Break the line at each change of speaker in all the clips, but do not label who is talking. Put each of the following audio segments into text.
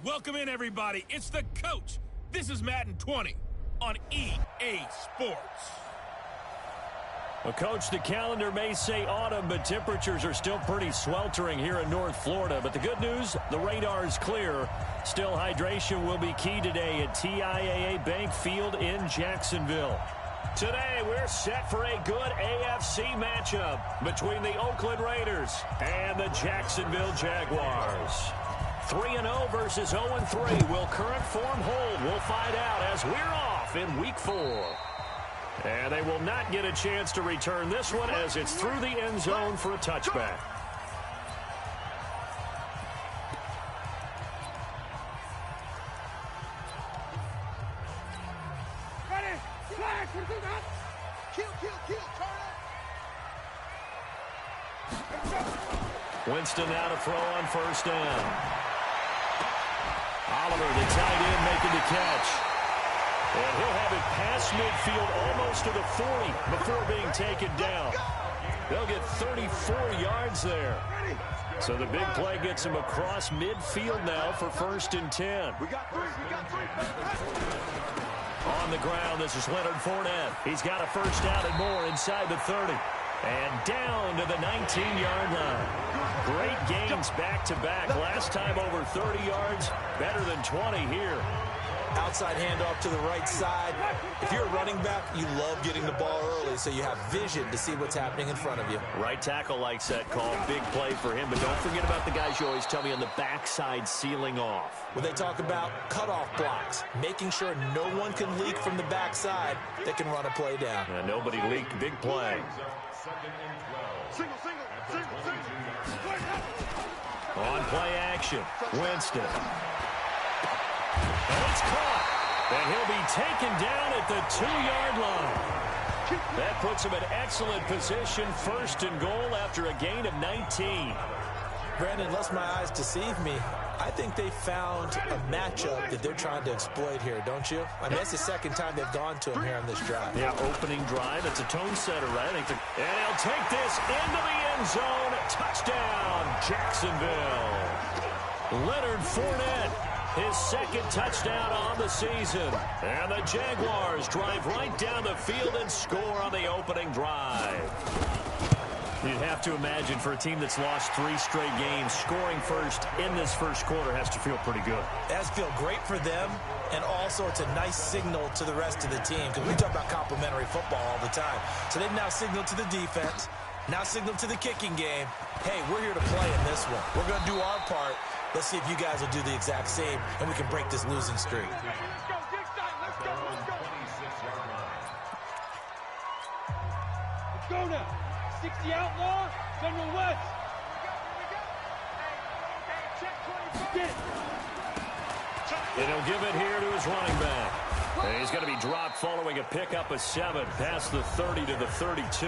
Welcome in, everybody. It's the coach. This is Madden 20 on EA Sports.
Well, Coach, the calendar may say autumn, but temperatures are still pretty sweltering here in North Florida. But the good news, the radar is clear. Still, hydration will be key today at TIAA Bank Field in Jacksonville. Today, we're set for a good AFC matchup between the Oakland Raiders and the Jacksonville Jaguars. 3-0 versus 0-3. Will current form hold? We'll find out as we're off in Week 4. And they will not get a chance to return this one as it's through the end zone for a touchback.
Ready, flag,
Winston now to throw on first down. Oliver, the tight end, making the catch. And he'll have it past midfield almost to the 40 before being taken down. They'll get 34 yards there. So the big play gets him across midfield now for 1st and 10. On the ground, this is Leonard Fournette. He's got a first down and more inside the 30. And down to the 19-yard line. Great gains back-to-back. Last time over 30 yards, better than 20 here.
Outside handoff to the right side. If you're a running back, you love getting the ball early so you have vision to see what's happening in front of you.
Right tackle likes that call. Big play for him. But don't forget about the guys you always tell me on the backside sealing off.
When they talk about cutoff blocks, making sure no one can leak from the backside that can run a play down.
Nobody leaked. Big play. On play action, Winston. And it's caught. And he'll be taken down at the 2-yard line. That puts him in excellent position, 1st and goal after a gain of 19.
Brandon, unless my eyes deceive me, I think they found a matchup that they're trying to exploit here, don't you? I mean, that's the second time they've gone to him here on this drive.
Yeah, opening drive. It's a tone setter, right? And he'll take this into the end zone. Touchdown, Jacksonville. Leonard Fournette, his 2nd touchdown on the season. And the Jaguars drive right down the field and score on the opening drive. You'd have to imagine for a team that's lost 3 straight games, scoring first in this first quarter has to feel pretty good.
It has to feel great for them, and also it's a nice signal to the rest of the team because we talk about complimentary football all the time. So they've now signaled to the defense, now signaled to the kicking game, hey, we're here to play in this one. We're going to do our part. Let's see if you guys will do the exact same, and we can break this losing streak.
Let's go now. 60 outlaw, General West.
And he'll give it here to his running back. And he's going to be dropped following a pickup of 7 past the 30 to the 32.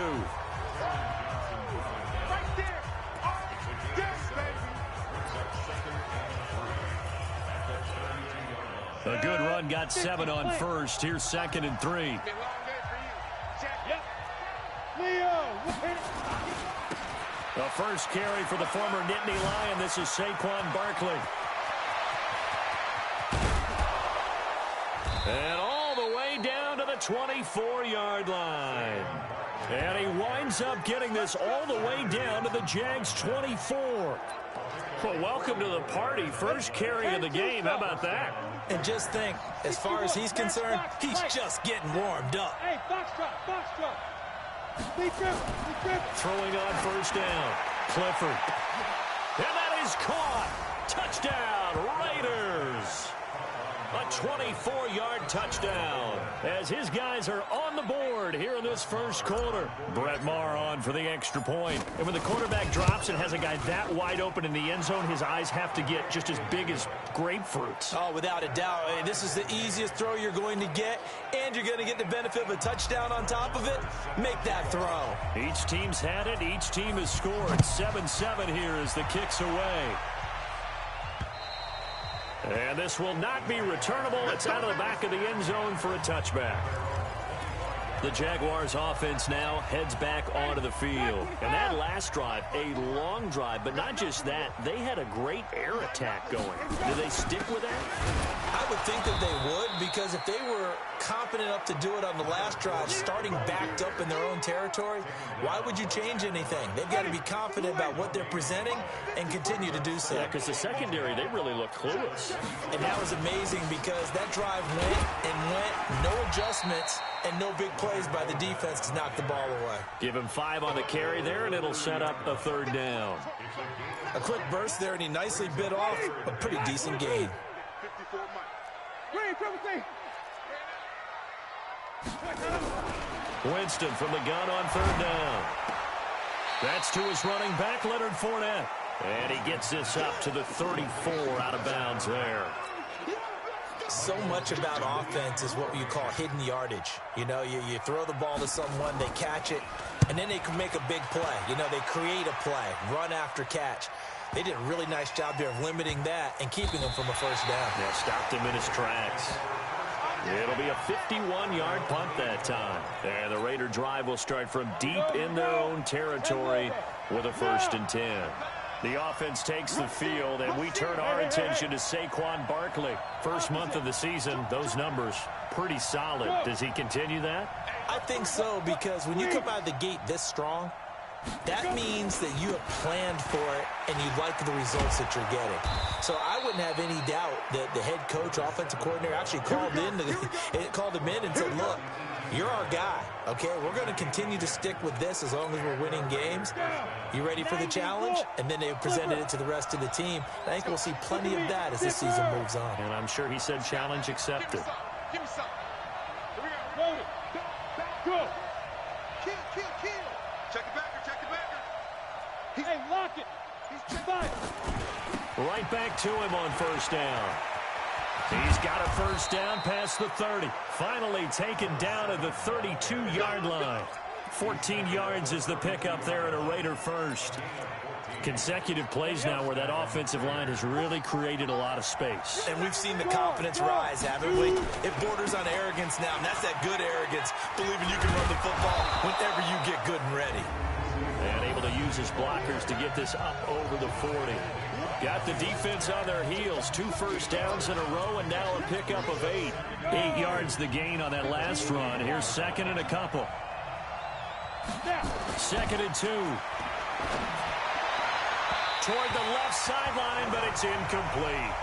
A good run, got 7 on first. Here's 2nd and 3. The first carry for the former Nittany Lion. This is Saquon Barkley. And all the way down to the 24-yard line. And he winds up getting this all the way down to the Jags 24. Well, welcome to the party. First carry of the game. How about that?
And just think, as far as he's concerned, he's just getting warmed up.
Hey, box drop.
Throwing on first down. Clifford. And that is caught. Touchdown, Raiders. A 24-yard touchdown as his guys are on the board here in this first quarter. Brett Maher on for the extra point. And when the quarterback drops and has a guy that wide open in the end zone, his eyes have to get just as big as grapefruits.
Oh, without a doubt. I mean, this is the easiest throw you're going to get, and you're going to get the benefit of a touchdown on top of it. Make that throw.
Each team's had it. Each team has scored. 7-7 here as the kick's away. And this will not be returnable. It's out of the back of the end zone for a touchback. The Jaguars offense now heads back onto the field. And that last drive, a long drive, but not just that, they had a great air attack going. Do they stick with that?
I would think that they would, because if they were confident enough to do it on the last drive, starting backed up in their own territory, why would you change anything? They've got to be confident about what they're presenting and continue to do so.
Yeah, because the secondary, they really look clueless.
And that was amazing because that drive went and went, no adjustments, and no big plays by the defense to knock the ball away.
Give him 5 on the carry there, and it'll set up a 3rd down.
A quick burst there, and he nicely bit off a pretty decent gain.
Winston from the gun on 3rd down. That's to his running back, Leonard Fournette. And he gets this up to the 34 out of bounds there.
So much about offense is what you call hidden yardage. You know, you throw the ball to someone, they catch it, and then they can make a big play. You know, they create a play, run after catch. They did a really nice job there of limiting that and keeping him from a 1st down.
Yeah, stopped him in his tracks. It'll be a 51-yard punt that time. And the Raider drive will start from deep in their own territory with a 1st and 10. The offense takes the field, and we turn our attention to Saquon Barkley. First month of the season, those numbers pretty solid. Does he continue that?
I think so, because when you come out of the gate this strong, that means that you have planned for it and you like the results that you're getting. So I wouldn't have any doubt that the head coach, offensive coordinator, actually called him in and said, look, you're our guy, okay? We're going to continue to stick with this as long as we're winning games. You ready for the challenge? And then they presented it to the rest of the team. I think we'll see plenty of that as this season moves on.
And I'm sure he said challenge accepted.
Give me something. Here we go. Go. Kill. Check the backer. Hey, lock it. He's fine.
Right back to him on 1st down. He's got a 1st down past the 30. Finally taken down at the 32-yard line. 14 yards is the pickup there at a Raider 1st. Consecutive plays now where that offensive line has really created a lot of space.
And we've seen the confidence rise, haven't we? It borders on arrogance now, and that's that good arrogance, believing you can run the football whenever you get good and ready.
And able to use his blockers to get this up over the 40. Got the defense on their heels. 2 1st downs in a row, and now a pickup of 8. 8 yards the gain on that last run. Here's 2nd and a couple. 2nd and 2. Toward the left sideline, but it's incomplete.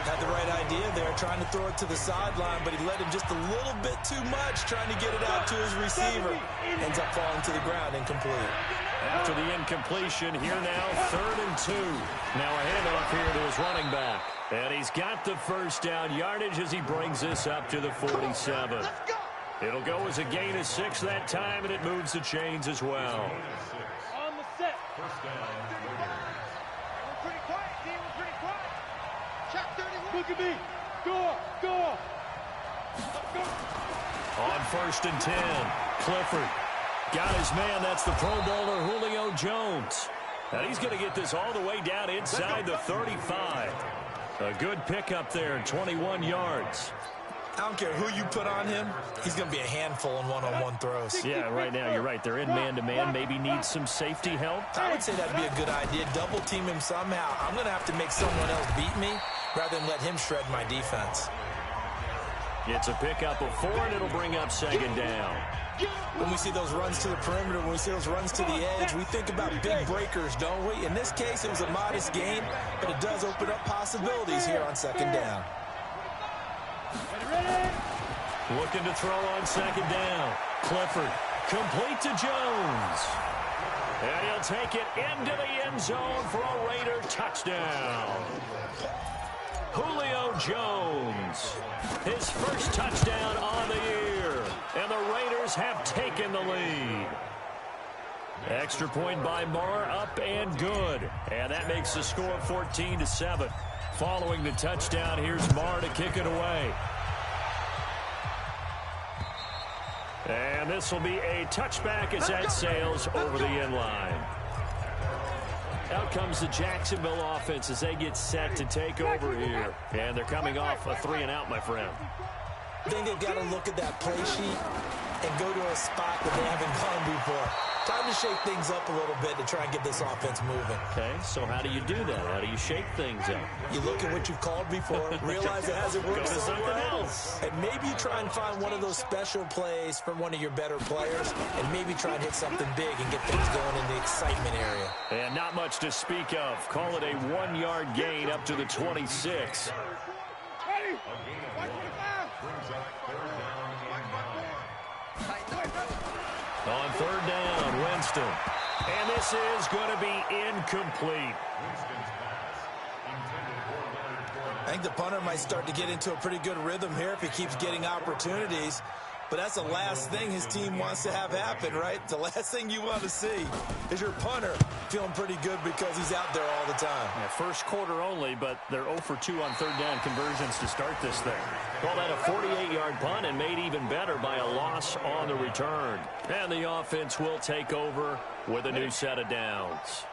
Had the right idea there, trying to throw it to the sideline, but he let him just a little bit too much, trying to get it out to his receiver. Ends up falling to the ground, incomplete.
After the incompletion, here now, 3rd and 2. Now a handoff here to his running back. And he's got the 1st down yardage as he brings this up to the 47. It'll go as a gain of 6 that time, and it moves the chains as well.
On the set. We're pretty quiet, team. We're pretty quiet. Check 31. Look at me. Go.
On 1st and 10, Clifford got his man. That's the Pro Bowler Julio Jones. And he's going to get this all the way down inside the 35. A good pickup there, 21 yards.
I don't care who you put on him, he's going to be a handful in one-on-one throws.
Yeah, right now you're right. They're in man-to-man. Maybe needs some safety help.
I would say that'd be a good idea. Double team him somehow. I'm going to have to make someone else beat me rather than let him shred my defense.
It's a pickup of 4, and it'll bring up 2nd down.
When we see those runs to the perimeter, when we see those runs to the edge, we think about big breakers, don't we? In this case, it was a modest gain, but it does open up possibilities here on 2nd down.
Looking to throw on 2nd down. Clifford, complete to Jones. And he'll take it into the end zone for a Raider touchdown. Julio Jones, his 1st touchdown on the year. And the Raiders have taken the lead. Extra point by Marr, up and good. And that makes the score 14-7. Following the touchdown, here's Marr to kick it away. And this will be a touchback as that sails over the end line. Out comes the Jacksonville offense as they get set to take over here. And they're coming off a 3-and-out, my friend.
I think they've got to look at that play sheet and go to a spot that they haven't gone before. Time to shake things up a little bit to try and get this offense moving.
Okay, so how do you do that? How do you shake things up?
You look at what you've called before, realize it hasn't worked so well,
else.
and maybe you try and find one of those special plays from one of your better players, and maybe try and hit something big and get things going in the excitement area.
And not much to speak of. Call it a 1-yard gain up to the 26. On third down, Winston. And this is going to be incomplete.
I think the punter might start to get into a pretty good rhythm here if he keeps getting opportunities. But that's the last thing his team wants to have happen, right? The last thing you want to see is your punter feeling pretty good because he's out there all the time.
Yeah, first quarter only, but they're 0 for 2 on third down conversions to start this thing. Call that a 48-yard punt and made even better by a loss on the return. And the offense will take over with a new set of downs.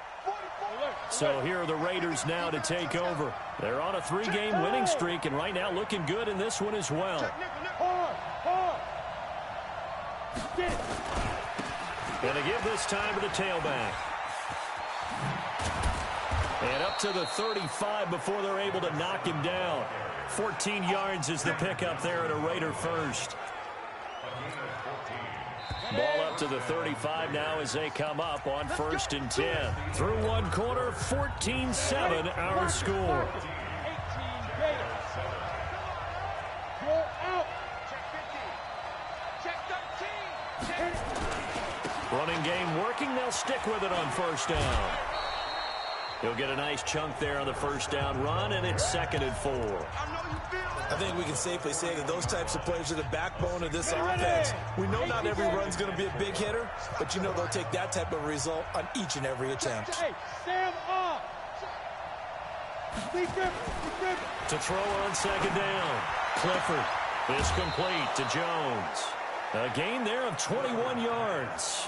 So here are the Raiders now to take over. They're on a 3-game winning streak, and right now looking good in this one as well. Going to give this time to the tailback. And up to the 35 before they're able to knock him down. 14 yards is the pickup there at a Raider first. Ball up to the 35 now as they come up on 1st and 10. Through one quarter, 14-7 our score. Running game working. They'll stick with it on 1st down. He'll get a nice chunk there on the 1st down run, and it's 2nd and 4.
I think we can safely say that those types of plays are the backbone of this offense. We know not every run's going to be a big hitter, but you know they'll take that type of result on each and every attempt.
To throw on 2nd down. Clifford is complete to Jones. A gain there of 21 yards.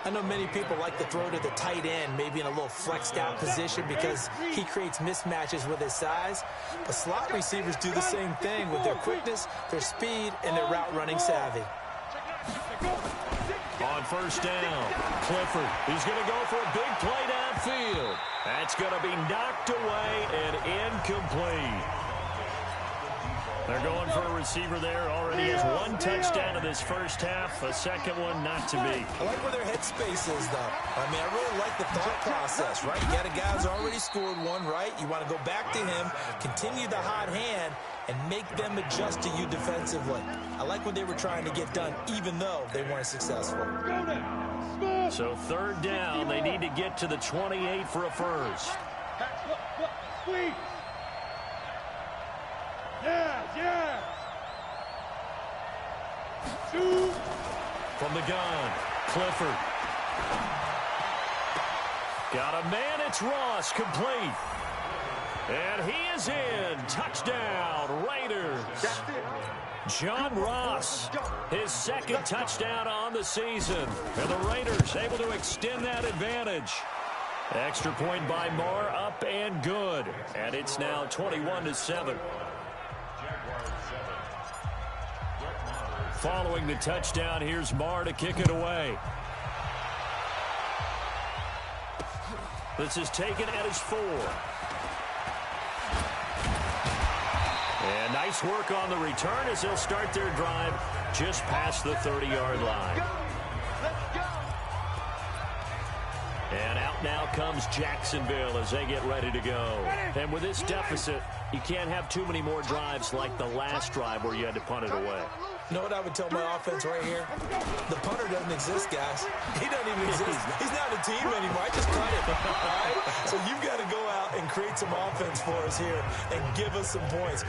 I know many people like to throw to the tight end, maybe in a little flexed out position because he creates mismatches with his size. But slot receivers do the same thing with their quickness, their speed, and their route running savvy.
On 1st down, Clifford. He's going to go for a big play downfield. That's going to be knocked away and incomplete. They're going for a receiver there. Already has 1 touchdown in this first half. A second one not to be.
I like where their headspace is, though. I mean, I really like the thought process, right? You got a guy who's already scored one, right? You want to go back to him, continue the hot hand, and make them adjust to you defensively. I like what they were trying to get done, even though they weren't successful.
So 3rd down, they need to get to the 28 for a first.
Yeah.
From the gun, Clifford. Got a man, it's Ross, complete. And he is in. Touchdown, Raiders. John Ross, his 2nd touchdown on the season. And the Raiders able to extend that advantage. Extra point by Marr, up and good. And it's now 21-7. Following the touchdown, here's Marr to kick it away. This is taken at his 4. And nice work on the return as they'll start their drive just past the 30-yard line. And out now comes Jacksonville as they get ready to go. And with this deficit, you can't have too many more drives like the last drive where you had to punt it away.
You know what I would tell my offense right here? The punter doesn't exist, guys. He doesn't even exist. He's not a team anymore. I just cut him. All right? So you've got to go out and create some offense for us here and give us some points.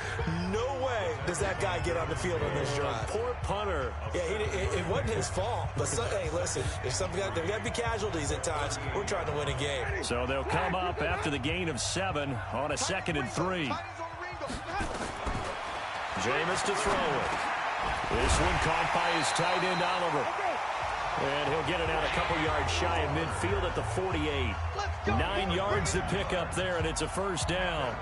No way does that guy get on the field on this drive.
Poor punter.
Yeah, it wasn't his fault. But, hey, listen, if there got to be casualties at times, we're trying to win a game.
So they'll come up after the gain of 7 on a 2nd and 3. Jameis to throw it. This one caught by his tight end, Oliver. And he'll get it out a couple yards shy of midfield at the 48. 9 yards to pick up there, and it's a 1st down.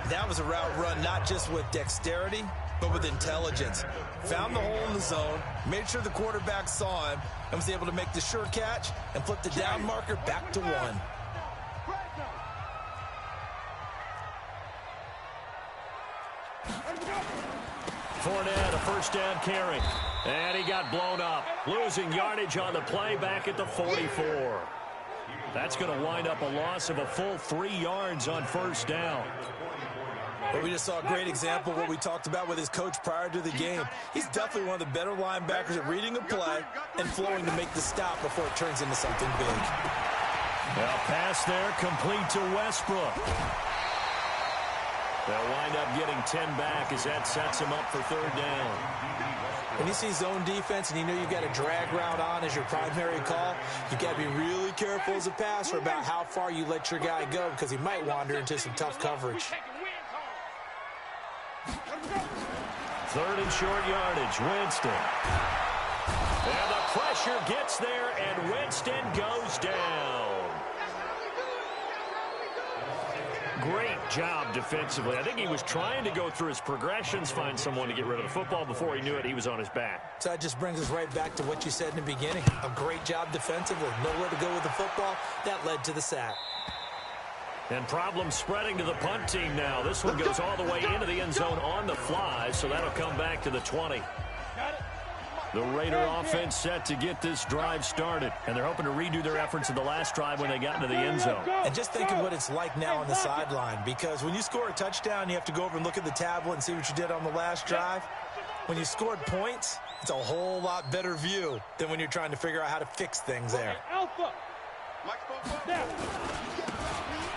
That was a route run not just with dexterity, but with intelligence. Found the hole in the zone, made sure the quarterback saw him, and was able to make the sure catch and flip the down marker back to 1.
Fournette, a first down carry. And he got blown up. Losing yardage on the play back at the 44. That's going to wind up a loss of a full 3 yards on first down.
Well, we just saw a great example of what we talked about with his coach prior to the game. He's definitely one of the better linebackers at reading a play and flowing to make the stop before it turns into something big.
Now pass there, complete to Westbrook. They'll wind up getting 10 back as that sets him up for third down.
When you see zone defense and you know you've got a drag route on as your primary call, you've got to be really careful as a passer about how far you let your guy go because he might wander into some tough coverage.
Third and short yardage, Winston. And the pressure gets there, and Winston goes down. Great job defensively. I think he was trying to go through his progressions, find someone to get rid of the football. Before he knew it, he was on his back.
So that just brings us right back to what you said in the beginning. A great job defensively. Nowhere to go with the football. That led to the sack.
And problems spreading to the punt team now. This one goes all the way into the end zone on the fly, so that'll come back to the 20. The Raider offense set to get this drive started, and they're hoping to redo their efforts in the last drive when they got into the end zone.
And just think of what it's like now on the sideline, because when you score a touchdown, you have to go over and look at the tablet and see what you did on the last drive. When you scored points, it's a whole lot better view than when you're trying to figure out how to fix things there.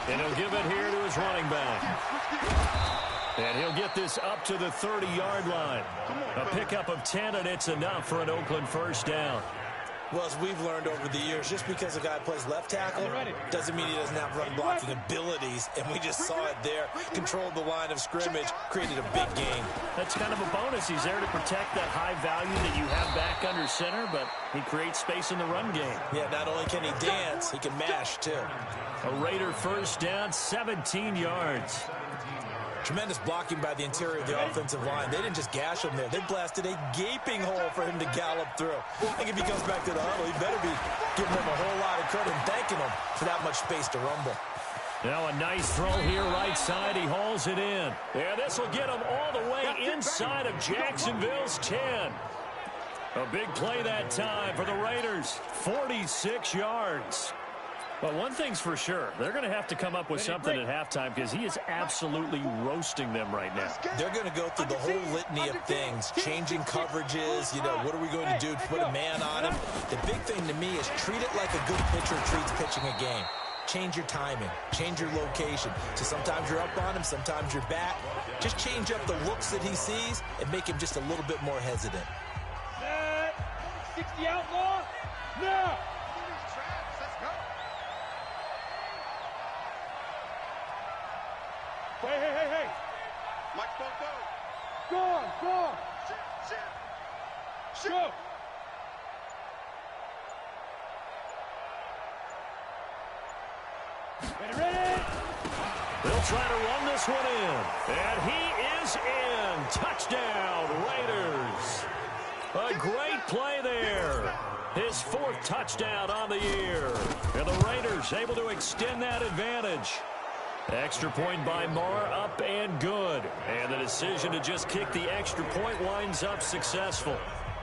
And he'll give it here to his running back. And he'll get this up to the 30-yard line. A pickup of 10, and it's enough for an Oakland first down.
Well, as we've learned over the years, just because a guy plays left tackle doesn't mean he doesn't have run-blocking abilities, and we just saw it there. Controlled the line of scrimmage, created a big gain.
That's kind of a bonus. He's there to protect that high value that you have back under center, but he creates space in the run game.
Yeah, not only can he dance, he can mash, too.
A Raider first down, 17 yards.
Tremendous blocking by the interior of the offensive line. They didn't just gash him there. They blasted a gaping hole for him to gallop through. I think if he comes back to the huddle, he better be giving them a whole lot of credit and thanking them for that much space to rumble.
Now a nice throw here right side. He hauls it in. And this will get him all the way inside of Jacksonville's 10. A big play that time for the Raiders. 46 yards. But one thing's for sure, they're going to have to come up with something at halftime because he is absolutely roasting them right now.
They're going to go through the whole litany of things, changing coverages, what are we going to do to put a man on him? The big thing to me is treat it like a good pitcher treats pitching a game. Change your timing, change your location. So sometimes you're up on him, sometimes you're back. Just change up the looks that he sees and make him just a little bit more hesitant.
60 outlaw, now! Hey. Mike, go. Go. Shoot. Go. Ready.
They'll try to run this one in. And he is in. Touchdown, Raiders. A great play there. His 4th touchdown on the year. And the Raiders able to extend that advantage. Extra point by Marr, up and good. And the decision to just kick the extra point winds up successful.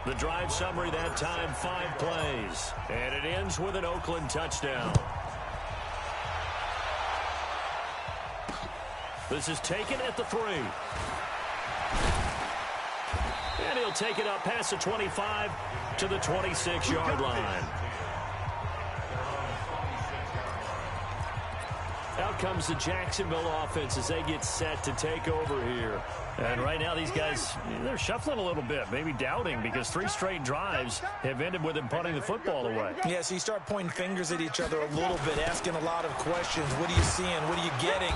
The drive summary that time, 5 plays. And it ends with an Oakland touchdown. This is taken at the 3. And he'll take it up past the 25 to the 26-yard line. Out comes the Jacksonville offense as they get set to take over here. And right now these guys, they're shuffling a little bit, maybe doubting because 3 straight drives have ended with them punting the football away.
Yeah, so you start pointing fingers at each other a little bit, asking a lot of questions. What are you seeing? What are you getting?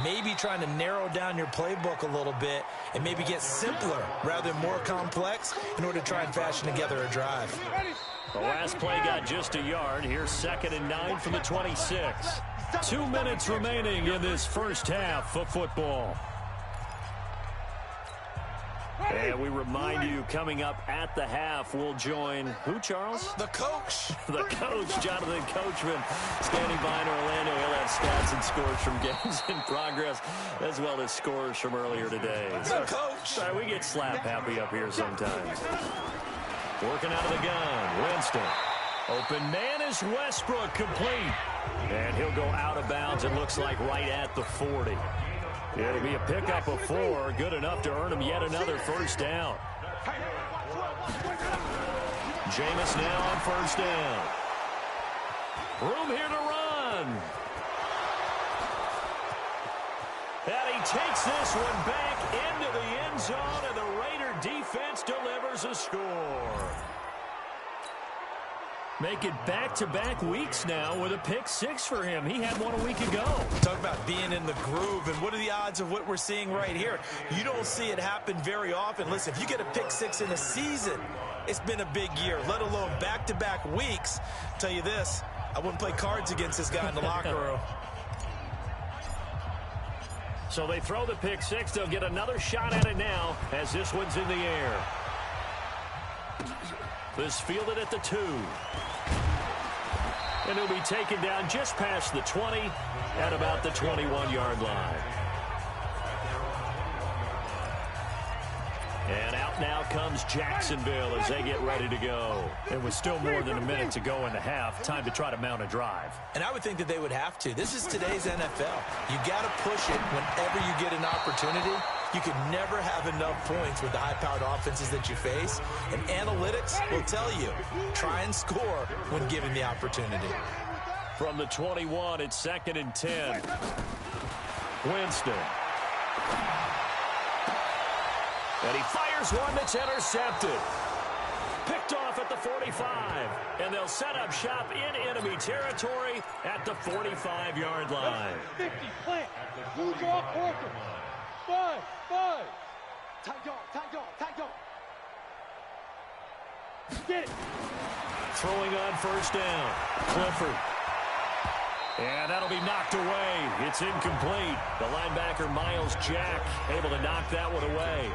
Maybe trying to narrow down your playbook a little bit and maybe get simpler rather than more complex in order to try and fashion together a drive.
The last play got just a yard. Here's 2nd and 9 from the 26. 2 minutes remaining in this first half of football. And we remind you, coming up at the half, we'll join who, Charles?
The coach.
The coach, Jonathan Coachman, standing by in Orlando. He'll have stats and scores from games in progress, as well as scores from earlier today.
The coach.
Sorry, we get slap happy up here sometimes. Working out of the gun, Winston. Open man is Westbrook, complete. And he'll go out of bounds, it looks like right at the 40. It'll be a pickup of 4, good enough to earn him yet another first down. Jameis now on first down. Room here to run. And he takes this one back into the end zone, and the Raider defense delivers a score. Make it back-to-back weeks now with a pick 6 for him. He had one a week ago.
Talk about being in the groove, and what are the odds of what we're seeing right here? You don't see it happen very often. Listen, if you get a pick 6 in a season, it's been a big year, let alone back-to-back weeks. I'll tell you this, I wouldn't play cards against this guy in the locker room.
So they throw the pick 6. They'll get another shot at it now as this one's in the air. This fielded at the 2. And he'll be taken down just past the 20 at about the 21-yard line. And out now comes Jacksonville as they get ready to go. It was still more than a minute to go in the half. Time to try to mount a drive.
And I would think that they would have to. This is today's NFL. You got to push it whenever you get an opportunity. You can never have enough points with the high-powered offenses that you face. And analytics will tell you, try and score when given the opportunity.
From the 21, it's 2nd and 10. Winston. And he fires one that's intercepted. Picked off at the 45. And they'll set up shop in enemy territory at the 45-yard line.
50, plant. Move off, Walker. 5. Tight dog. Get it.
Throwing on first down. Clifford. And that'll be knocked away. It's incomplete. The linebacker, Miles Jack, able to knock that one away.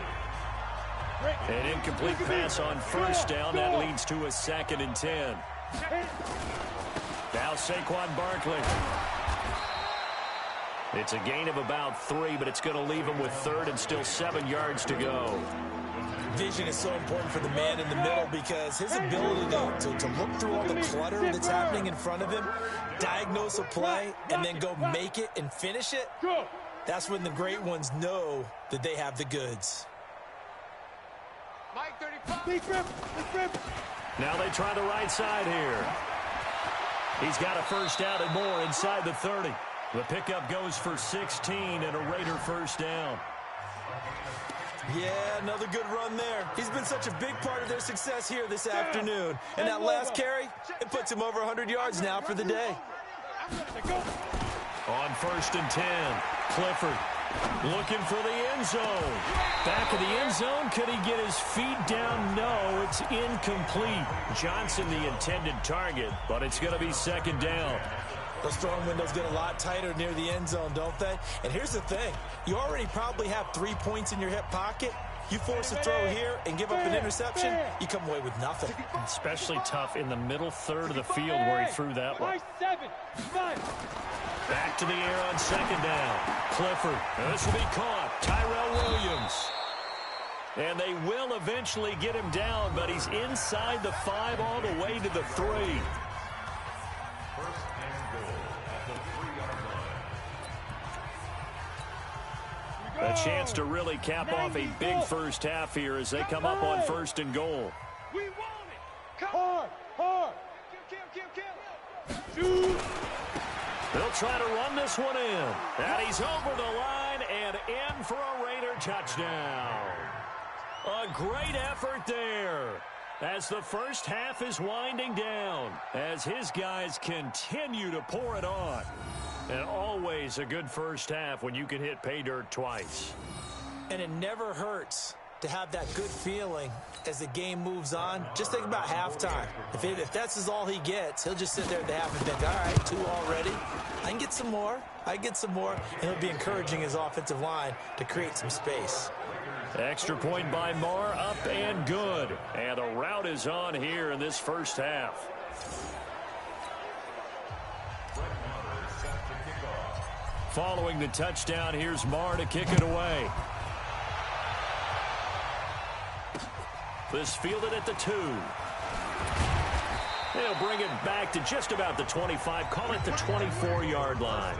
An incomplete pass on first down. That leads to a 2nd and 10. Now Saquon Barkley. It's a gain of about 3, but it's going to leave him with 3rd and still 7 yards to go.
Vision is so important for the man in the middle because his ability to look through all the clutter that's happening in front of him, diagnose a play, and then go make it and finish it, that's when the great ones know that they have the goods.
Mike 35.
Now they try the right side here. He's got a first down and more inside the 30. The pickup goes for 16 and a Raider first down.
Yeah, another good run there. He's been such a big part of their success here this afternoon. And that last carry, it puts him over 100 yards now for the day.
On 1st and 10, Clifford looking for the end zone. Back of the end zone, could he get his feet down? No, it's incomplete. Johnson the intended target, but it's going to be 2nd down.
Those throwing windows get a lot tighter near the end zone, don't they? And here's the thing. You already probably have 3 points in your hip pocket. You force a throw here and give up an interception, you come away with nothing.
Especially tough in the middle third of the field where he threw that one. Back to the air on 2nd down. Clifford. This will be caught. Tyrell Williams. And they will eventually get him down, but he's inside the 5 all the way to the 3. A chance to really cap off a big first half here as they come up on 1st and goal.
We want it. Hard. Shoot.
They'll try to run this one in. And he's over the line and in for a Raider touchdown. A great effort there as the first half is winding down as his guys continue to pour it on. And always a good first half when you can hit pay dirt twice.
And it never hurts to have that good feeling as the game moves on. Just think about halftime. If that's all he gets, he'll just sit there at the half and think, all right, 2 already. I can get some more. And he'll be encouraging his offensive line to create some space.
Extra point by Marr, up and good. And the rout is on here in this first half. Following the touchdown, here's Marr to kick it away. This fielded at the 2. They'll bring it back to just about the 25, call it the 24-yard line.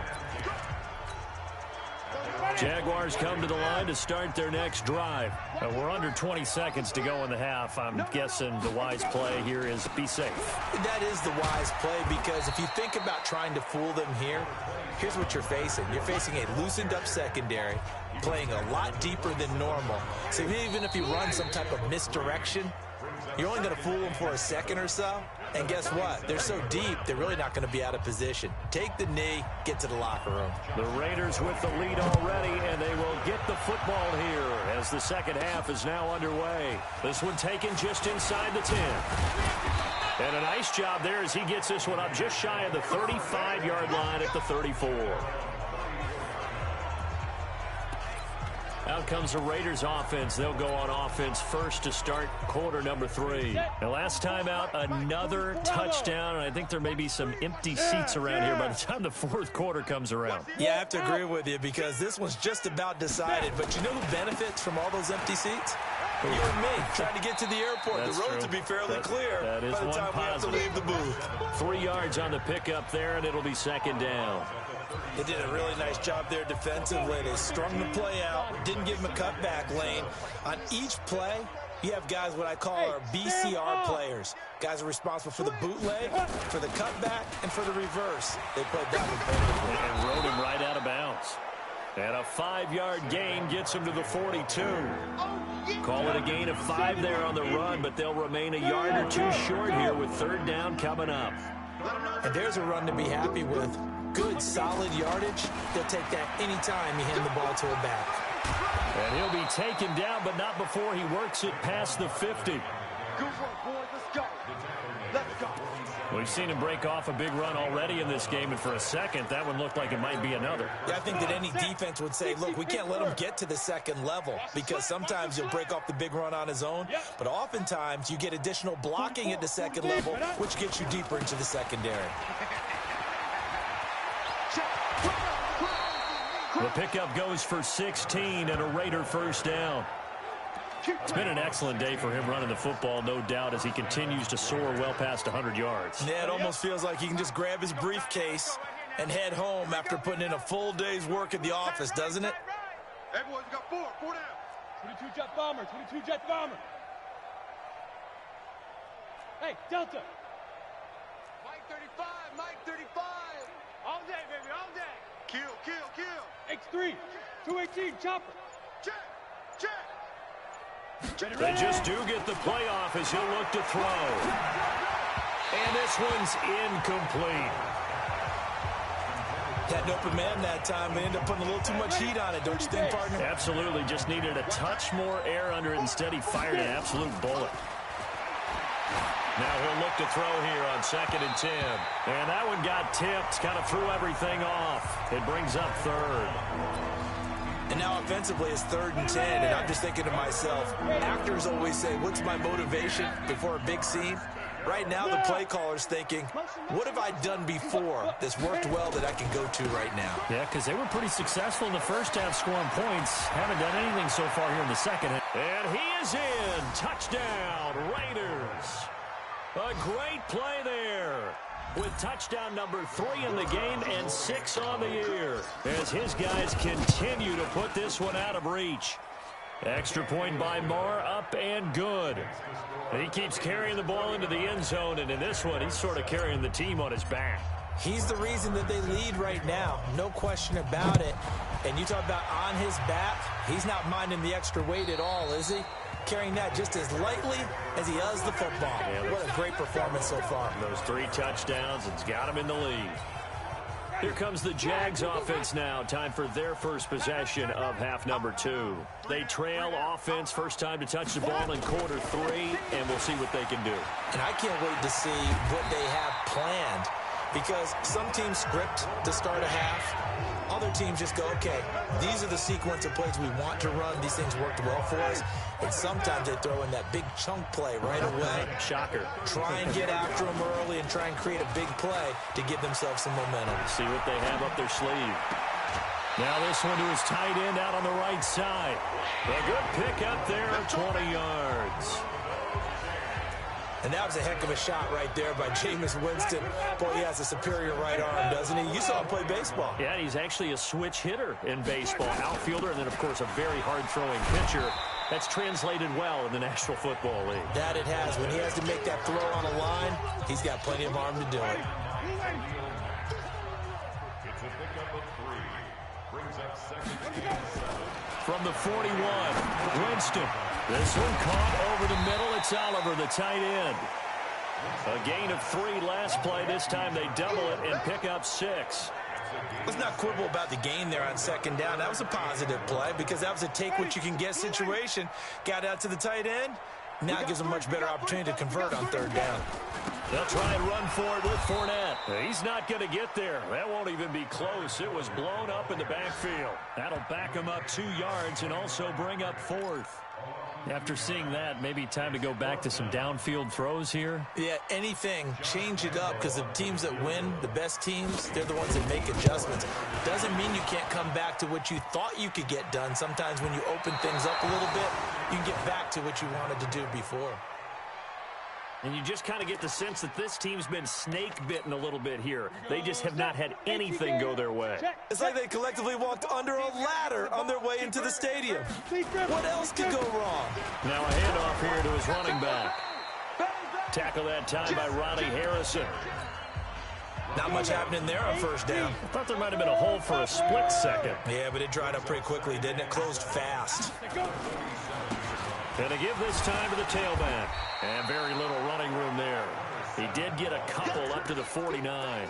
Jaguars come to the line to start their next drive. We're under 20 seconds to go in the half. I'm guessing the wise play here is be safe.
That is the wise play, because if you think about trying to fool them here, here's what you're facing. You're facing a loosened up secondary, playing a lot deeper than normal. So even if you run some type of misdirection, you're only going to fool them for a second or so. And guess what? They're so deep, they're really not going to be out of position. Take the knee, get to the locker room.
The Raiders with the lead already, and they will get the football here as the second half is now underway. This one taken just inside the 10. And a nice job there as he gets this one up just shy of the 35-yard line at the 34. Out comes the Raiders offense. They'll go on offense first to start quarter number 3. Now, last time out, another touchdown, and I think there may be some empty seats around here by the time the fourth quarter comes around.
Yeah, I have to agree with you, because this one's just about decided. But you know who benefits from all those empty seats? You and me, trying to get to the airport.
That's
the roads
true.
will be fairly clear
that is
by the time
positive.
we have to leave the booth.
3 yards on the pickup there, and it'll be second down.
They did a really nice job there defensively. They strung the play out, didn't give him a cutback lane. On each play, you have guys what I call our BCR players. Guys are responsible for the bootleg, for the cutback, and for the reverse. They played that one perfectly.
And rode him right out of bounds. And a 5-yard gain gets him to the 42. Call it a gain of 5 there on the run, but they'll remain a yard or 2 short here with third down coming up.
And there's a run to be happy with. Good, solid yardage. They'll take that anytime you hand the ball to a back.
And he'll be taken down, but not before he works it past the 50.
Good work, boys. Let's go. Let's go.
We've seen him break off a big run already in this game, and for a second, that one looked like it might be another.
Yeah, I think that any defense would say, look, we can't let him get to the second level, because sometimes he'll break off the big run on his own, but oftentimes you get additional blocking at the second level, which gets you deeper into the secondary.
The pickup goes for 16 and a Raider first down. It's been an excellent day for him running the football, no doubt, as he continues to soar well past 100 yards.
Yeah, it almost feels like he can just grab his briefcase and head home after putting in a full day's work at the office, doesn't it?
Hey, boys, we got 4 down.
22 jet bomber, 22 jet bomber. Hey, Delta.
Mike 35, Mike 35.
All day, baby, all day.
Kill.
X3, 218, chopper.
Check.
They just do get the playoff as he'll look to throw. And this one's incomplete.
Had an open man that time. They ended up putting a little too much heat on it, don't you think, partner?
Absolutely. Just needed a touch more air under it. Instead, he fired an absolute bullet. Now he'll look to throw here on 2nd and 10. And that one got tipped, kind of threw everything off. It brings up third.
And now offensively it's 3rd and 10, and I'm just thinking to myself, actors always say, what's my motivation before a big scene? Right now the play caller's thinking, what have I done before that's worked well that I can go to right now?
Yeah, because they were pretty successful in the first half scoring points. Haven't done anything so far here in the second half. And he is in. Touchdown, Raiders. A great play there, with touchdown number 3 in the game and 6 on the year, as his guys continue to put this one out of reach. Extra point by Marr, up and good. And he keeps carrying the ball into the end zone, and in this one, he's sort of carrying the team on his back.
He's the reason that they lead right now, no question about it. And you talk about on his back, he's not minding the extra weight at all, is he? Carrying that just as lightly as he does the football.
Yeah,
what a great performance so far.
Those 3 touchdowns, it's got him in the lead. Here comes the Jags offense now. Time for their first possession of half number 2. They trail offense, first time to touch the ball in quarter 3, and we'll see what they can do.
And I can't wait to see what they have planned, because some teams script to start a half. Other teams just go, okay, these are the sequence of plays we want to run. These things worked well for us. And sometimes they throw in that big chunk play right away.
Shocker.
Try and get after them early and try and create a big play to give themselves some momentum.
See what they have up their sleeve. Now this one to his tight end out on the right side. A good pick up there, 20 yards.
And that was a heck of a shot right there by Jameis Winston. Boy, he has a superior right arm, doesn't he? You saw him play baseball.
Yeah, he's actually a switch hitter in baseball. Outfielder, and then, of course, a very hard-throwing pitcher. That's translated well in the National Football League.
That it has. When he has to make that throw on a line, he's got plenty of arm to do it.
It's a pickup of 3. Brings up second and 7.
From the 41, Winston. This one caught over the middle. It's Oliver, the tight end. A gain of 3 last play. This time they double it and pick up 6.
Let's not quibble about the gain there on second down. That was a positive play because that was a take-what-you-can-get situation. Got out to the tight end. Now it gives them a much better opportunity to convert on third down.
They'll try and run for it with Fournette. He's not going to get there. That won't even be close. It was blown up in the backfield. That'll back him up 2 yards and also bring up 4th. After seeing that, maybe time to go back to some downfield throws here.
Yeah, anything. Change it up because the teams that win, the best teams, they're the ones that make adjustments. Doesn't mean you can't come back to what you thought you could get done. Sometimes when you open things up a little bit, you can get back to what you wanted to do before.
And you just kind of get the sense that this team's been snake-bitten a little bit here. They just have not had anything go their way.
It's like they collectively walked under a ladder on their way into the stadium. What else could go wrong?
Now a handoff here to his running back. Tackle that time by Ronnie Harrison.
Not much happening there on first down.
I thought there might have been a hole for a split second.
Yeah, but it dried up pretty quickly, didn't it? Closed fast.
And they give this time to the tailback. And very little running room there. He did get a couple up to the 49.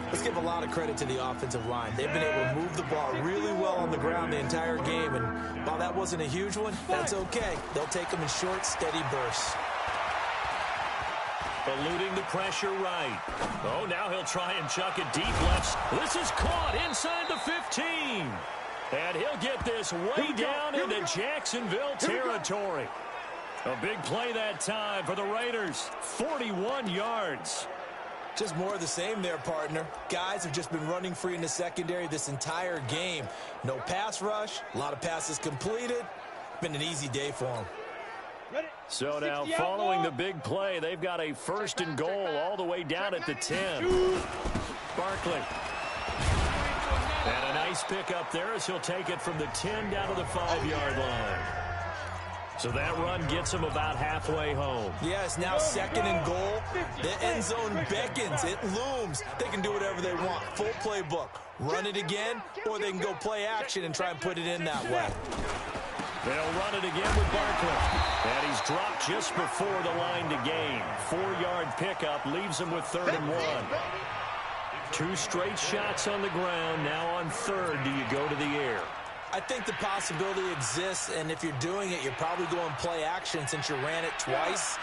Let's give a lot of credit to the offensive line. They've been able to move the ball really well on the ground the entire game. And while that wasn't a huge one, that's okay. They'll take them in short, steady bursts.
Eluding the pressure right. Oh, now he'll try and chuck it deep left. This is caught inside the 15. And he'll get this way down into Jacksonville territory. A big play that time for the Raiders. 41 yards.
Just more of the same there, partner. Guys have just been running free in the secondary this entire game. No pass rush, a lot of passes completed. Been an easy day for them.
So now following the big play, they've got a 1st and goal all the way down at the 10. Barkley. And a nice pick up there as he'll take it from the 10 down to the 5-yard line. So that run gets him about halfway home.
Yeah, it's now 2nd and goal. The end zone beckons. It looms. They can do whatever they want. Full playbook. Run it again, or they can go play action and try and put it in that way.
They'll run it again with Barkley. And he's dropped just before the line to gain. 4-yard pickup leaves him with 3rd and 1. 2 straight shots on the ground. Now on 3rd, do you go to the air?
I think the possibility exists, and if you're doing it, you're probably going play action since you ran it twice.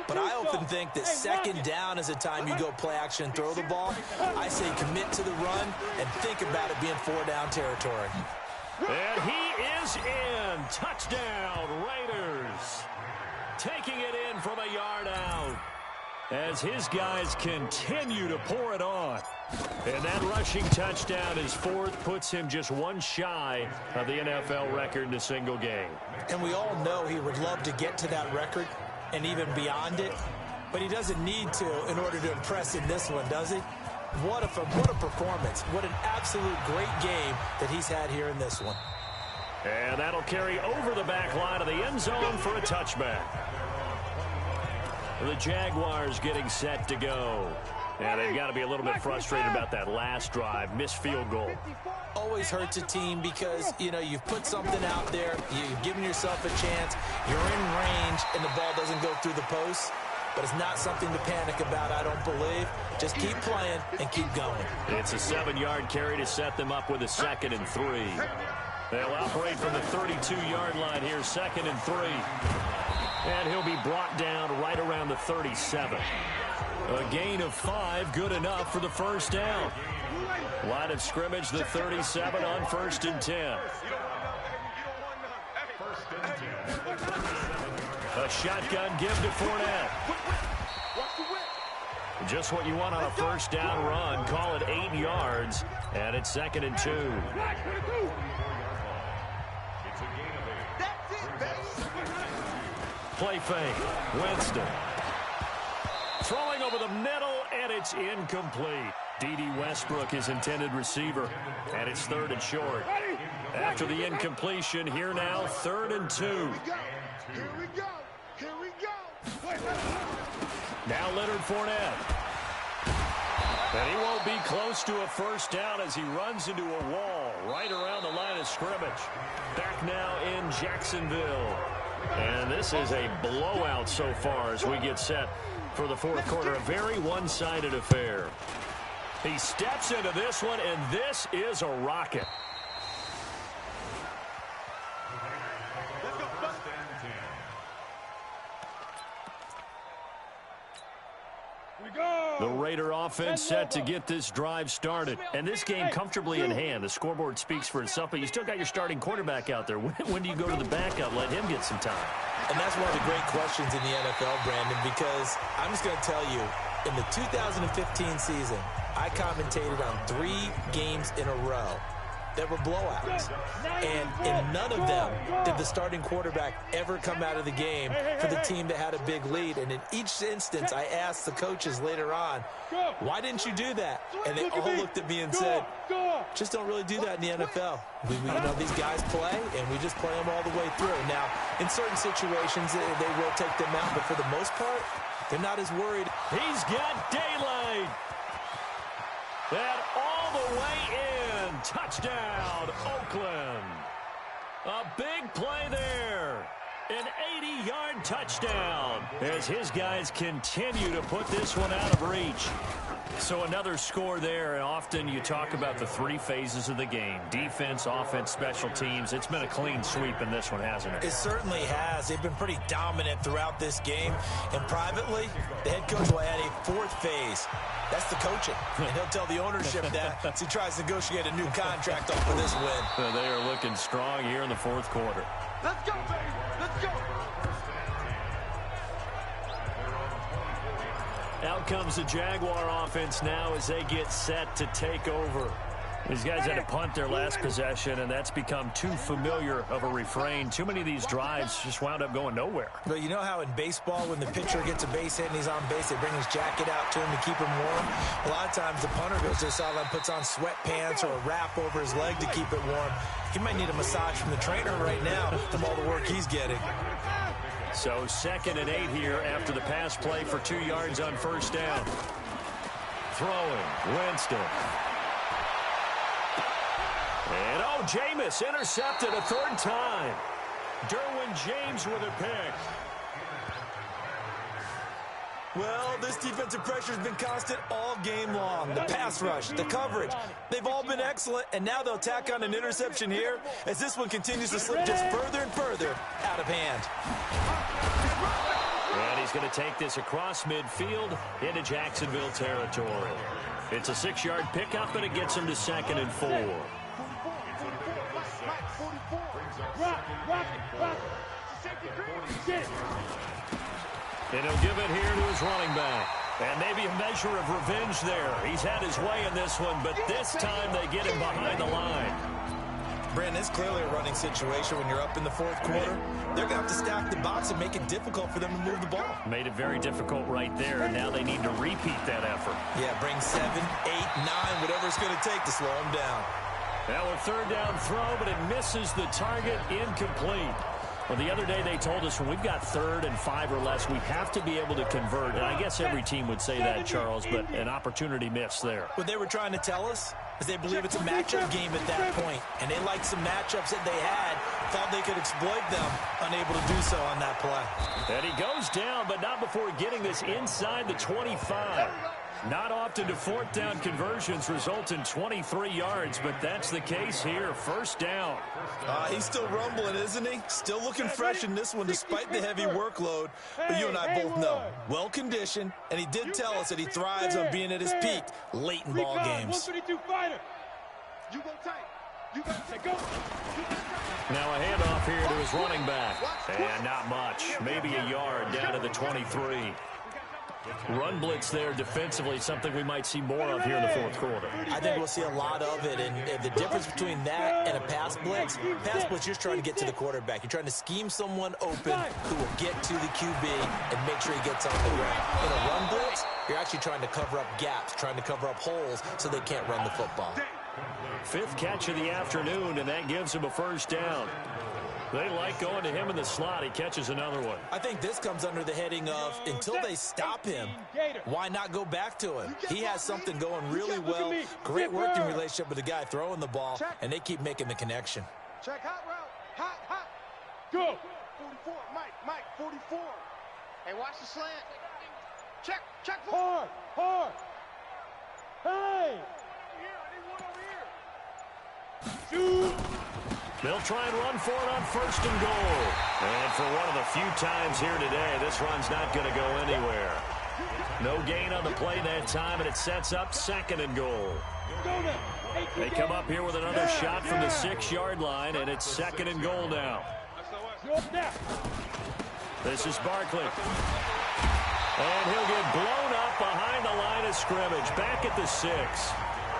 But I often think that 2nd down is a time you go play action and throw the ball. I say commit to the run and think about it being 4-down territory.
And he is in. Touchdown, Raiders. Taking it in from a yard out as his guys continue to pour it on. And that rushing touchdown, his 4th, puts him just 1 shy of the NFL record in a single game.
And we all know he would love to get to that record and even beyond it, but he doesn't need to in order to impress in this one, does he? What a performance. What an absolute great game that he's had here in this one.
And that'll carry over the back line of the end zone for a touchback. The Jaguars getting set to go. And they've got to be a little bit frustrated about that last drive. Missed field goal.
Always hurts a team because, you know, you've put something out there. You've given yourself a chance. You're in range, and the ball doesn't go through the post. But it's not something to panic about, I don't believe. Just keep playing and keep going.
It's a 7-yard carry to set them up with a 2nd and 3. They'll operate from the 32-yard line here, 2nd and 3. And he'll be brought down right around the 37. A gain of 5, good enough for the first down. Line of scrimmage, the 37 on 1st and 10. A shotgun give to Fournette. Just what you want on a first down run. Call it 8 yards, and it's 2nd and 2. Play fake. Winston. Throwing over the middle, and it's incomplete. D.D. Westbrook, his intended receiver, and it's 3rd and short. After the incompletion, here now, 3rd and 2.
Here we go. Here we go.
Now Leonard Fournette. And he won't be close to a first down as he runs into a wall right around the line of scrimmage. Back now in Jacksonville. And this is a blowout so far as we get set for the 4th quarter. A very one-sided affair. He steps into this one, and this is a rocket. The Raider offense set to get this drive started. And this game comfortably in hand. The scoreboard speaks for itself, but you still got your starting quarterback out there. When do you go to the backup, let him get some time?
And that's one of the great questions in the NFL, Brandon, because I'm just going to tell you, in the 2015 season, I commentated on 3 games in a row that were blowouts. And in none of them did the starting quarterback ever come out of the game for the team that had a big lead. And in each instance, I asked the coaches later on, why didn't you do that? And they all looked at me and said, just don't really do that in the NFL. You know, these guys play, and we just play them all the way through. Now, in certain situations, they will take them out, but for the most part, they're not as worried.
He's got daylight. And all the way in. Touchdown, Oakland. A big play there. An 80-yard touchdown as his guys continue to put this one out of reach. So another score there, and often you talk about the 3 phases of the game. Defense, offense, special teams. It's been a clean sweep in this one, hasn't it?
It certainly has. They've been pretty dominant throughout this game. And privately, the head coach will add a 4th phase. That's the coaching. And he'll tell the ownership that as he tries to negotiate a new contract off of this win.
They are looking strong here in the 4th quarter.
Let's go, baby. Let's go.
Out comes the Jaguar offense now as they get set to take over. These guys had to punt their last possession, and that's become too familiar of a refrain. Too many of these drives just wound up going nowhere.
But you know how in baseball, when the pitcher gets a base hit and he's on base, they bring his jacket out to him to keep him warm? A lot of times the punter goes to the sideline, puts on sweatpants or a wrap over his leg to keep it warm. He might need a massage from the trainer right now from all the work he's getting.
So 2nd and 8 here after the pass play for 2 yards on first down. Throwing, Winston. And Jameis intercepted a 3rd time. Derwin James with a pick.
Well, this defensive pressure has been constant all game long. The pass rush, the coverage, they've all been excellent, and now they'll tack on an interception here as this one continues to slip just further and further out of hand.
And he's going to take this across midfield into Jacksonville territory. It's a 6-yard pickup, and it gets him to 2nd and 4. And he'll give it here to his running back. And maybe a measure of revenge there. He's had his way in this one, but this time they get him behind the line.
Brandon, it's clearly a running situation when you're up in the 4th quarter. They're going to have to stack the box and make it difficult for them to move the ball.
Made it very difficult right there. Now they need to repeat that effort.
Yeah, bring 7, 8, 9, whatever it's going to take to slow them down.
Now a 3rd down throw, but it misses the target, incomplete. Well, the other day they told us when we've got 3rd and 5 or less, we have to be able to convert. And I guess every team would say that, Charles, but an opportunity missed there.
What they were trying to tell us is they believe it's a matchup game at that point. And they liked some matchups that they had, thought they could exploit them, unable to do so on that play.
And he goes down, but not before getting this inside the 25. Not often do fourth down conversions result in 23 yards, but that's the case here. First down.
He's still rumbling, isn't he? Still looking fresh in this one despite the heavy workload. But you and I both know, well-conditioned, and he did tell us that he thrives on being at his peak late in ball games.
132 fighter. You go tight. You go tight. Go.
Now a handoff here to his running back. And not much. Maybe a yard down to the 23. Run blitz there defensively, something we might see more of here in the fourth quarter.
I think we'll see a lot of it, and the difference between that and a pass blitz, you're just trying to get to the quarterback. You're trying to scheme someone open who will get to the QB and make sure he gets on the ground. In a run blitz, you're actually trying to cover up gaps, trying to cover up holes so they can't run the football.
Fifth catch of the afternoon, and that gives him a first down. They like going to him in the slot. He catches another one.
I think this comes under the heading of, until they stop him, why not go back to him? He has something going really well. Great working relationship with the guy throwing the ball, and they keep making the connection.
Check hot route. Hot, hot.
Go.
44, Mike, 44.
Hey, watch the slant. Check.
Hard. Hey. Shoot.
They'll try and run for it on first and goal. And for one of the few times here today, this run's not going to go anywhere. No gain on the play that time, and it sets up second and goal. They come up here with another shot from the 6-yard line, and it's second and goal now. This is Barkley. And he'll get blown up behind the line of scrimmage, back at the 6.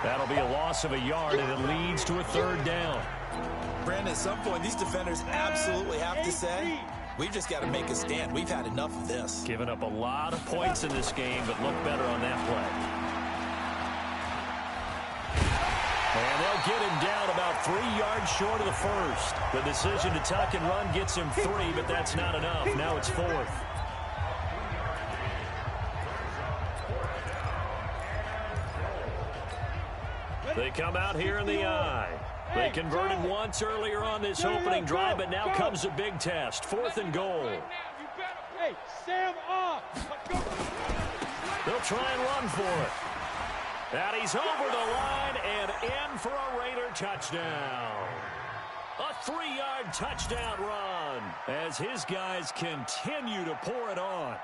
That'll be a loss of a yard, and it leads to a third down.
Brandon, at some point, these defenders absolutely have to say, we've just got to make a stand. We've had enough of this.
Giving up a lot of points in this game, but look better on that play. And they'll get him down about 3 yards short of the first. The decision to tuck and run gets him 3, but that's not enough. Now it's fourth. They come out here in the eye. They converted once earlier on this opening drive, but now comes a big test. Fourth and goal.
Hey, Sam off.
They'll try and run for it. And he's over the line and in for a Raider touchdown. A 3-yard touchdown run as his guys continue to pour it on.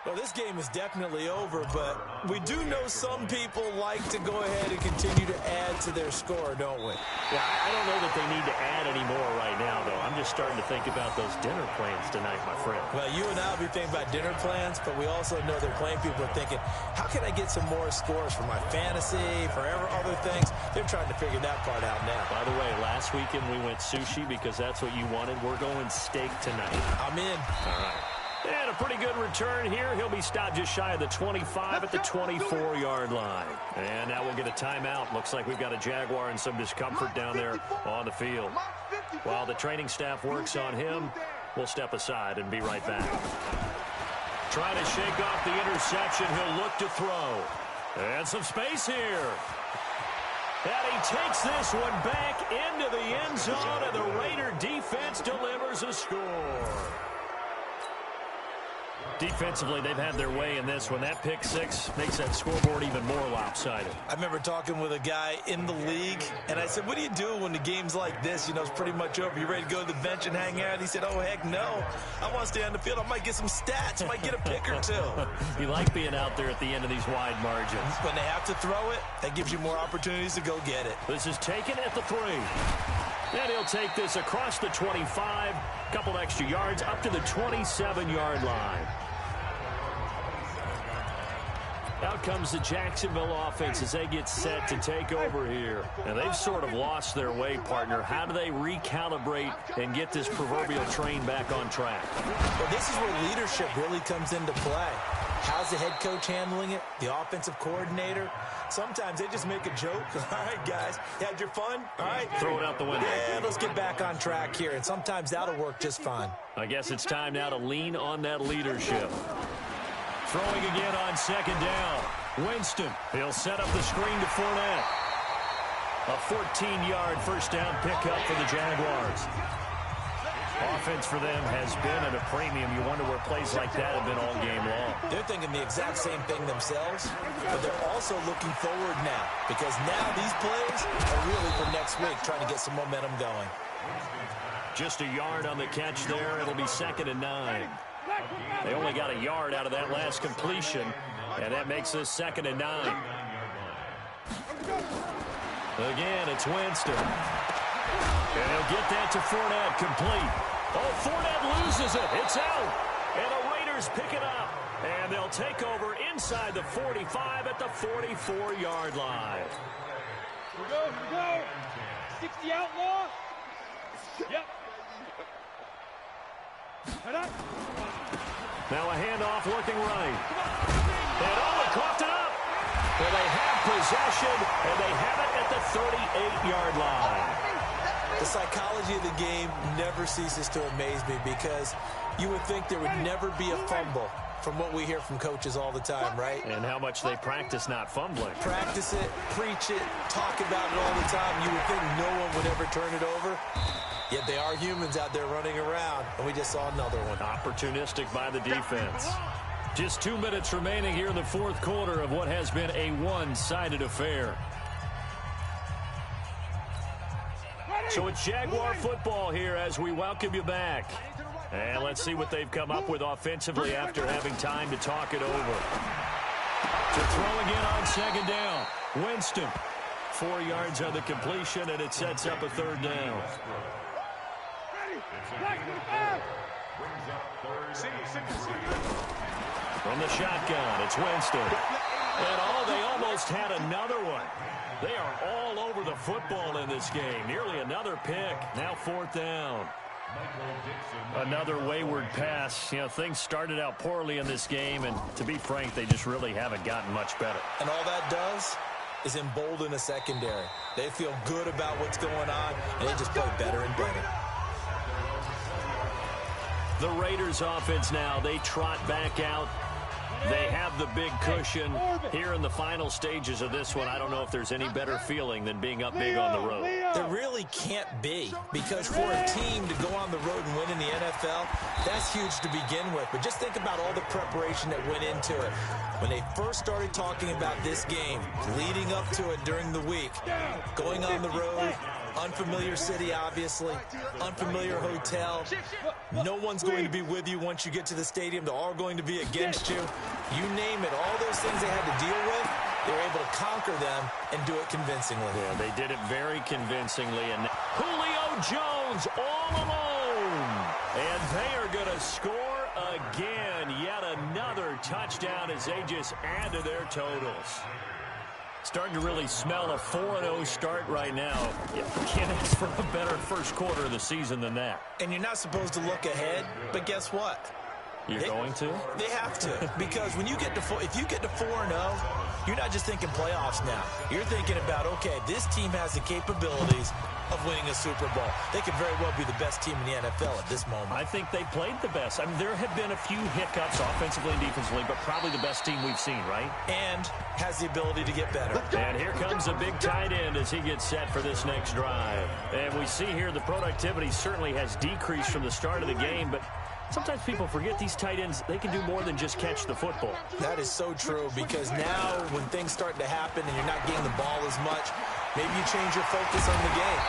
Well, this game is definitely over, but we do know some people like to go ahead and continue to add to their score, don't we?
Yeah, I don't know that they need to add any more right now, though. I'm just starting to think about those dinner plans tonight, my friend.
Well, you and I will be thinking about dinner plans, but we also know that playing people are thinking, how can I get some more scores for my fantasy, for other things? They're trying to figure that part out now.
By the way, last weekend we went sushi because that's what you wanted. We're going steak tonight.
I'm in.
All right. And a pretty good return here. He'll be stopped just shy of the 25 at the 24-yard line. And now we'll get a timeout. Looks like we've got a Jaguar in some discomfort down there on the field. While the training staff works on him, we'll step aside and be right back. Trying to shake off the interception. He'll look to throw. And some space here. And he takes this one back into the end zone, and the Raider defense delivers a score. Defensively, they've had their way in this one. That pick six makes that scoreboard even more lopsided.
I remember talking with a guy in the league, and I said, what do you do when the game's like this? You know, it's pretty much over. You ready to go to the bench and hang out? He said, oh, heck no. I want to stay on the field. I might get some stats. I might get a pick or two.
You like being out there at the end of these wide margins.
When they have to throw it, that gives you more opportunities to go get it.
This is taken at the 3. And he'll take this across the 25, couple extra yards, up to the 27-yard line. Out comes the Jacksonville offense as they get set to take over here. And they've sort of lost their way, partner. How do they recalibrate and get this proverbial train back on track?
Well, this is where leadership really comes into play. How's the head coach handling it? The offensive coordinator? Sometimes they just make a joke. All right, guys, you had your fun? All right.
Throw it out the window.
Yeah, let's get back on track here. And sometimes that'll work just fine.
I guess it's time now to lean on that leadership. Throwing again on second down. Winston, he'll set up the screen to Fournette. A 14-yard first down pickup for the Jaguars. Offense for them has been at a premium. You wonder where plays like that have been all game long.
They're thinking the exact same thing themselves, but they're also looking forward now because now these plays are really for next week, trying to get some momentum going.
Just a yard on the catch there. It'll be 2nd and 9. They only got a yard out of that last completion, and that makes this 2nd and 9. Again, it's Winston. And he'll get that to Fournette, complete. Oh, Fournette loses it. It's out. And the Raiders pick it up. And they'll take over inside the 45 at the 44-yard line.
Here we go. 60 outlaw. Yep. Head up.
Now a handoff looking right. And Owen coughed it up. Well, they have possession, and they have it at the 38-yard line.
The psychology of the game never ceases to amaze me because you would think there would never be a fumble from what we hear from coaches all the time, right?
And how much they practice not fumbling.
Practice it, preach it, talk about it all the time. You would think no one would ever turn it over. Yet they are humans out there running around, and we just saw another one.
Opportunistic by the defense. Just 2 minutes remaining here in the fourth quarter of what has been a one-sided affair. So it's Jaguar football here as we welcome you back. And let's see what they've come up with offensively after having time to talk it over. To throw again on 2nd down. Winston. 4 yards on the completion, and it sets up a 3rd down. From the shotgun, it's Winston. And they almost had another one. They are all over the football in this game. Nearly another pick. Now 4th down. Another wayward pass. You know, things started out poorly in this game, and to be frank, they just really haven't gotten much better.
And all that does is embolden a secondary. They feel good about what's going on, and they just play better and better.
The Raiders offense now, they trot back out. They have the big cushion here in the final stages of this one. I don't know if there's any better feeling than being up big on the road.
There really can't be, because for a team to go on the road and win in the NFL, that's huge to begin with. But just think about all the preparation that went into it. When they first started talking about this game, leading up to it during the week, going on the road, unfamiliar city, obviously, unfamiliar hotel. No one's going to be with you once you get to the stadium. They're all going to be against you. You name it, all those things they had to deal with, they were able to conquer them and do it convincingly.
Yeah, they did it very convincingly. And Julio Jones all alone. And they are going to score again. Yet another touchdown as they just add to their totals. Starting to really smell a 4-0 start right now. You can't ask for a better first quarter of the season than that.
And you're not supposed to look ahead, but guess what?
You're going to?
They have to, because when you get to if you get to 4-0, you're not just thinking playoffs now. You're thinking about, okay, this team has the capabilities of winning a Super Bowl. They could very well be the best team in the NFL at this moment.
I think they played the best. I mean, there have been a few hiccups offensively and defensively, but probably the best team we've seen, right?
And has the ability to get better.
And here comes a big tight end as he gets set for this next drive. And we see here the productivity certainly has decreased from the start of the game, but sometimes people forget these tight ends, they can do more than just catch the football.
That is so true, because now when things start to happen and you're not getting the ball as much, maybe you change your focus on the game.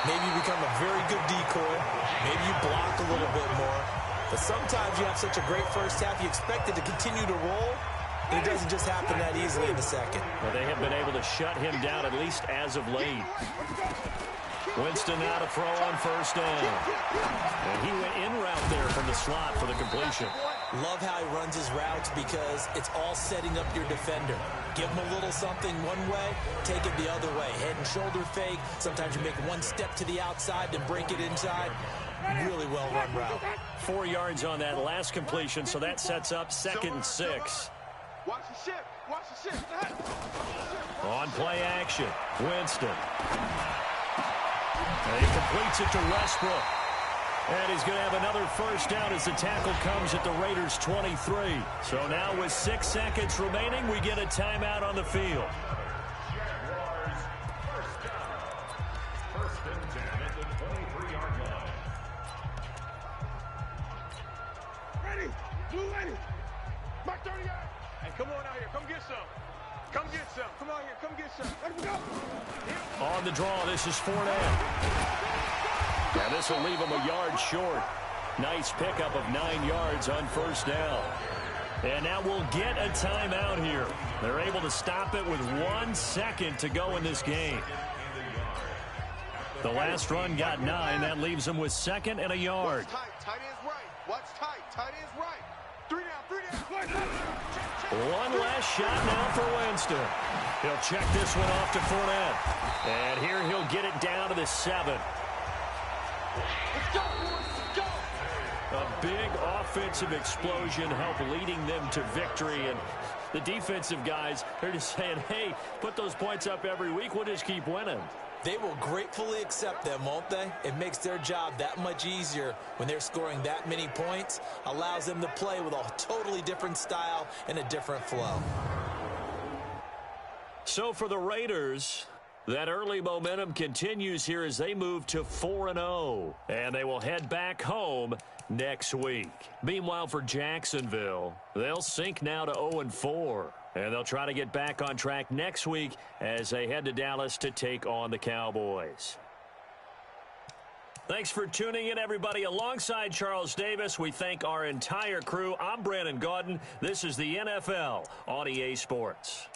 Maybe you become a very good decoy. Maybe you block a little bit more. But sometimes you have such a great first half, you expect it to continue to roll, and it doesn't just happen that easily in the second.
Well, they have been able to shut him down, at least as of late. Winston now to throw on first down. And he went in route there from the slot for the completion.
Love how he runs his routes, because it's all setting up your defender. Give him a little something one way, take it the other way. Head and shoulder fake. Sometimes you make one step to the outside, then break it inside. Really well run route.
4 yards on that last completion, so that sets up 2nd and 6.
Watch the ship. Watch the ship.
On play action, Winston. And he completes it to Westbrook. And he's going to have another first down as the tackle comes at the Raiders' 23. So now with 6 seconds remaining, we get a timeout on the field.
280. Mark 38. Hey, come on out here. Come get some. Come get some. Come on here. Come get some. Let me go.
On the draw, this is Fournette. And this will leave him a yard short. Nice pickup of 9 yards on first down. And now we'll get a timeout here. They're able to stop it with 1 second to go in this game. The last run got 9. That leaves them with 2nd and a yard.
Watch tight. Tight end's right. Watch tight. Tight end's right. 3 down. 3 down.
One last shot now for Winston. He'll check this one off to Fournette. And here he'll get it down to the 7.
Let's go, boys. Let's go.
A big offensive explosion helped leading them to victory. And the defensive guys, they're just saying, hey, put those points up every week. We'll just keep winning.
They will gratefully accept them, won't they? It makes their job that much easier when they're scoring that many points. Allows them to play with a totally different style and a different flow.
So for the Raiders, that early momentum continues here as they move to 4-0. And they will head back home next week. Meanwhile, for Jacksonville, they'll sink now to 0-4. And they'll try to get back on track next week as they head to Dallas to take on the Cowboys. Thanks for tuning in, everybody. Alongside Charles Davis, we thank our entire crew. I'm Brandon Gaudin. This is the NFL on EA Sports.